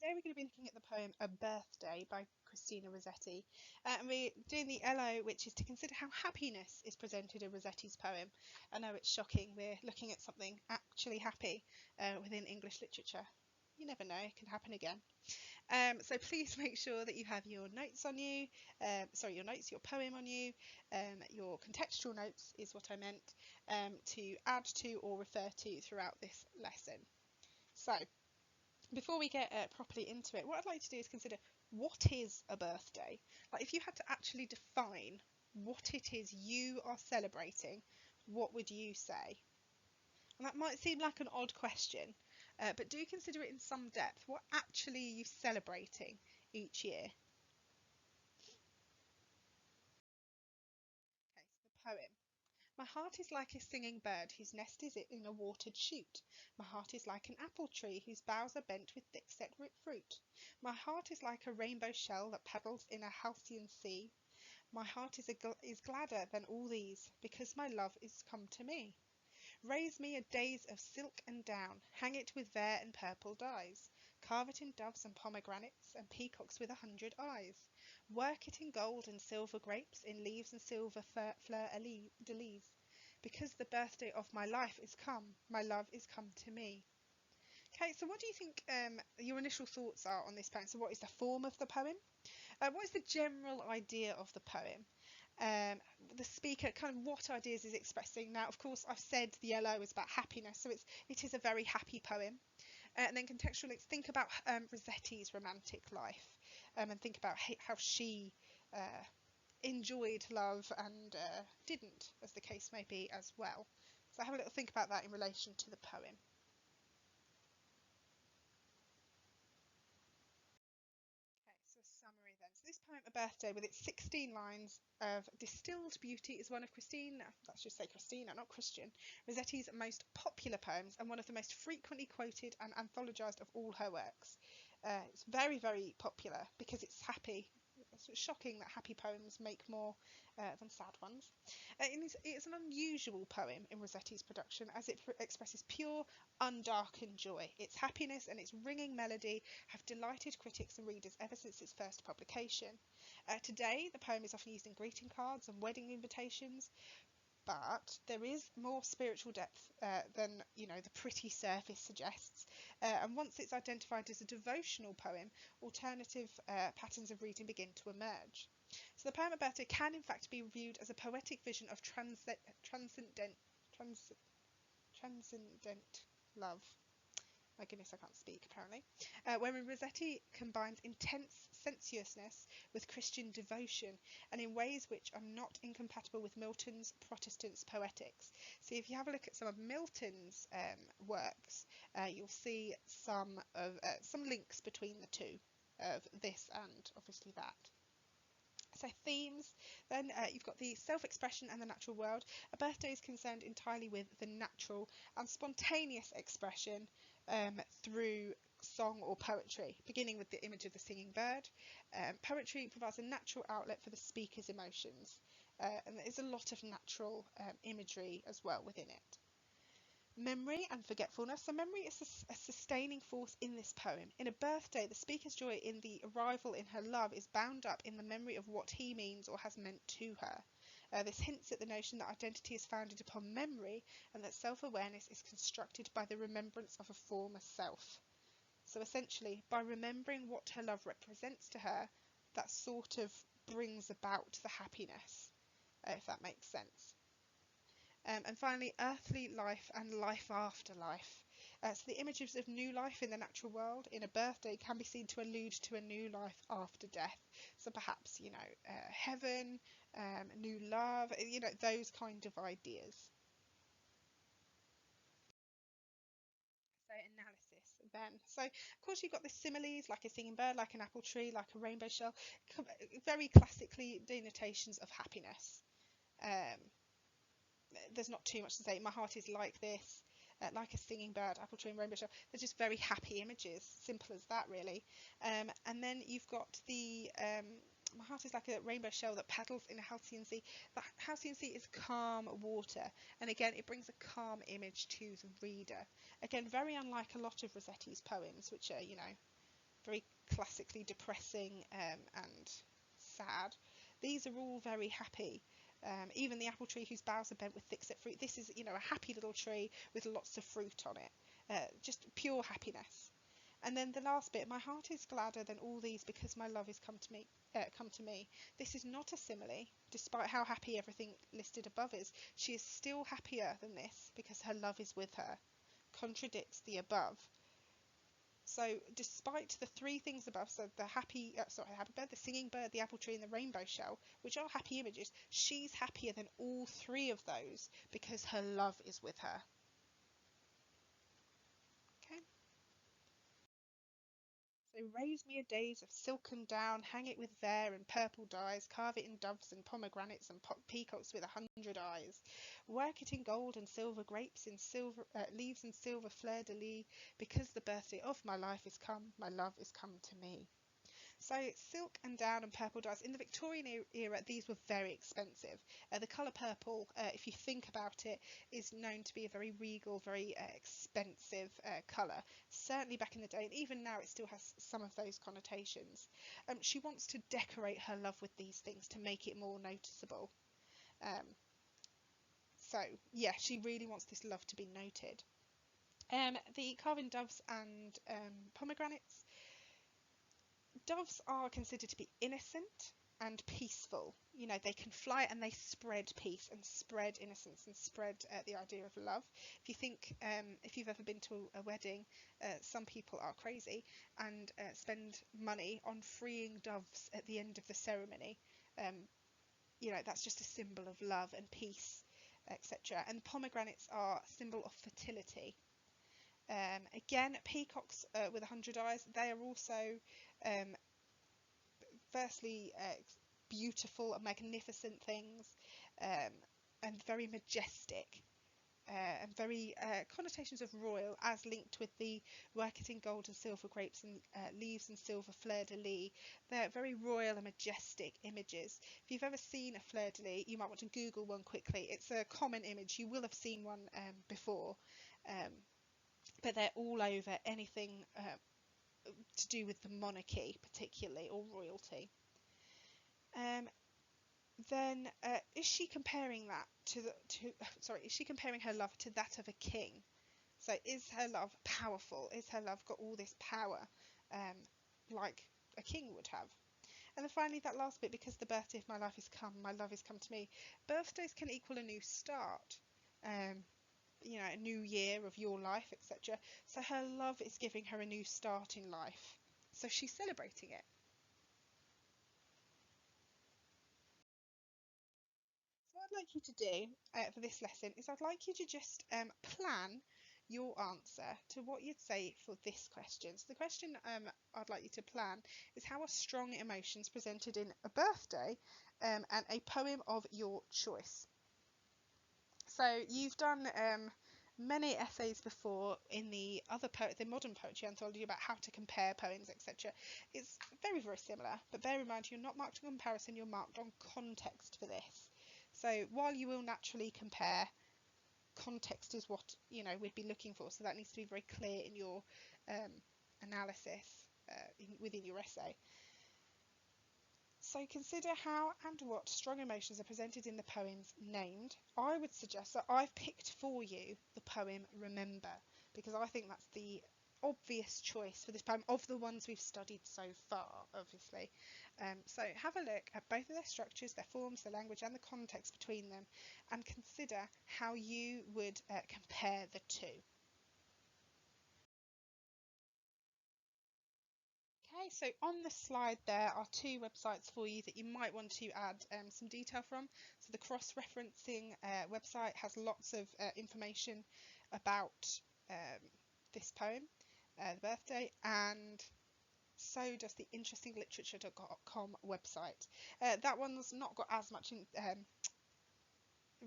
Today we're going to be looking at the poem A Birthday by Christina Rossetti. And we're doing the LO, which is to consider how happiness is presented in Rossetti's poem. I know it's shocking, we're looking at something actually happy within English literature. You never know, it can happen again. So please make sure that you have your notes on you, your poem on you, your contextual notes is what I meant, to add to or refer to throughout this lesson. So, before we get properly into it, what I'd like to do is consider what is a birthday? Like, if you had to actually define what it is you are celebrating, what would you say? And that might seem like an odd question, but do consider it in some depth. What actually are you celebrating each year? Okay, so the poem. My heart is like a singing bird whose nest is in a watered shoot. My heart is like an apple tree whose boughs are bent with thick-set fruit. My heart is like a rainbow shell that paddles in a halcyon sea. My heart is gladder than all these, because my love is come to me. Raise me a dais of silk and down, hang it with vair and purple dyes, carve it in doves and pomegranates, and peacocks with 100 eyes. Work it in gold and silver grapes, in leaves and silver fleur-de-lis. Because the birthday of my life is come, my love is come to me. Okay, so what do you think your initial thoughts are on this poem? So what is the form of the poem? What is the general idea of the poem? Um, the speaker, kind of what ideas is expressing. Now, of course, I've said the yellow is about happiness, so it is a very happy poem. And then contextually, think about Rossetti's romantic life, and think about how she uh, enjoyed love and didn't, as the case may be, as well. So have a little think about that in relation to the poem. Okay, so summary then. So this poem, A Birthday, with its 16 lines of distilled beauty, is one of let's just say Christina, not Christian, Rossetti's most popular poems and one of the most frequently quoted and anthologized of all her works. It's very, very popular because it's happy. It's shocking that happy poems make more than sad ones. It's an unusual poem in Rossetti's production as it expresses pure, undarkened joy. Its happiness and its ringing melody have delighted critics and readers ever since its first publication. Today, the poem is often used in greeting cards and wedding invitations, but there is more spiritual depth than the pretty surface suggests. And once it's identified as a devotional poem, alternative patterns of reading begin to emerge. So the poem about it can in fact be viewed as a poetic vision of trans, transcendent love. My goodness, I can't speak apparently. Wherein Rossetti combines intense sensuousness with Christian devotion, and in ways which are not incompatible with Milton's Protestant poetics. So if you have a look at some of Milton's works, you'll see some links between the two, of this and obviously that. So themes, then you've got the self-expression and the natural world. A birthday is concerned entirely with the natural and spontaneous expression through song or poetry, beginning with the image of the singing bird. Poetry provides a natural outlet for the speaker's emotions, and there's a lot of natural imagery as well within it. Memory and forgetfulness. So memory is a sustaining force in this poem. In A Birthday, the speaker's joy in the arrival in her love is bound up in the memory of what he means or has meant to her. This hints at the notion that identity is founded upon memory and that self-awareness is constructed by the remembrance of a former self. So essentially, by remembering what her love represents to her, that sort of brings about the happiness, if that makes sense. And finally, earthly life and life after life. So the images of new life in the natural world in A Birthday can be seen to allude to a new life after death. So perhaps, heaven, new love, those kind of ideas. So analysis then. So of course you've got the similes like a singing bird, like an apple tree, like a rainbow shell, very classically denotations of happiness. Um, there's not too much to say. My heart is like this, like a singing bird, apple tree and rainbow shell. They're just very happy images, simple as that really. And then you've got the my heart is like a rainbow shell that paddles in a halcyon sea. The halcyon sea is calm water, and again it brings a calm image to the reader. Again, very unlike a lot of Rossetti's poems, which are very classically depressing and sad. These are all very happy. Even the apple tree whose boughs are bent with thick set fruit. This is, a happy little tree with lots of fruit on it. Just pure happiness. And then the last bit, my heart is gladder than all these because my love is come to me. Come to me. This is not a simile, despite how happy everything listed above is. She is still happier than this because her love is with her. Contradicts the above. So, despite the three things above, so the happy bird, the singing bird, the apple tree, and the rainbow shell, which are happy images, she's happier than all three of those because her love is with her. Okay. So raise me a days of silken down, hang it with vair and purple dyes, carve it in doves and pomegranates and peacocks with 100 eyes. Work it in gold and silver grapes, in silver leaves and silver fleur-de-lis, because the birthday of my life is come, my love is come to me. So silk and down and purple dyes. In the Victorian era, these were very expensive. The colour purple, if you think about it, is known to be a very regal, very expensive colour. Certainly back in the day, and even now it still has some of those connotations. She wants to decorate her love with these things to make it more noticeable. So yeah, she really wants this love to be noted. The carving doves and pomegranates. Doves are considered to be innocent and peaceful. They can fly and they spread peace and spread innocence and spread the idea of love. If you think, if you've ever been to a wedding, some people are crazy and spend money on freeing doves at the end of the ceremony. That's just a symbol of love and peace, etc. And pomegranates are a symbol of fertility. Again, peacocks with 100 eyes, they are also firstly beautiful and magnificent things, and very majestic, and very connotations of royal, as linked with the work it in gold and silver grapes and leaves and silver fleur-de-lis. They're very royal and majestic images. If you've ever seen a fleur-de-lis, you might want to Google one quickly. It's a common image. You will have seen one before, but they're all over anything to do with the monarchy, particularly, or royalty. Then is she comparing that is she comparing her love to that of a king? So is her love powerful? Is her love got all this power, like a king would have? And then finally, that last bit, because the birthday of my life is come, my love is come to me. Birthdays can equal a new start, a new year of your life, etc. So her love is giving her a new start in life. So she's celebrating it. So what I'd like you to do for this lesson is I'd like you to just plan your answer to what you'd say for this question. So the question I'd like you to plan is, how are strong emotions presented in a birthday and a poem of your choice? So you've done many essays before in the modern poetry anthology about how to compare poems, etc. It's very, very similar, but bear in mind you're not marked on comparison, you're marked on context for this. So while you will naturally compare, context is what we'd be looking for. So that needs to be very clear in your analysis within your essay. So consider how and what strong emotions are presented in the poems named. I would suggest that I've picked for you the poem Remember, because I think that's the obvious choice for this poem of the ones we've studied so far, obviously. So have a look at both of their structures, their forms, their language and the context between them, and consider how you would compare the two. Okay, so on the slide there are two websites for you that you might want to add some detail from. So the cross-referencing website has lots of information about this poem, The Birthday, and so does the interestingliterature.com website. That one's not got as much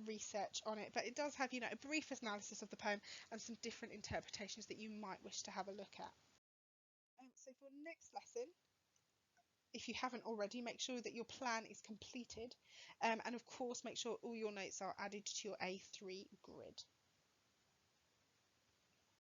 research on it, but it does have, a brief analysis of the poem and some different interpretations that you might wish to have a look at. So for next lesson, if you haven't already, make sure that your plan is completed, and of course make sure all your notes are added to your A3 grid.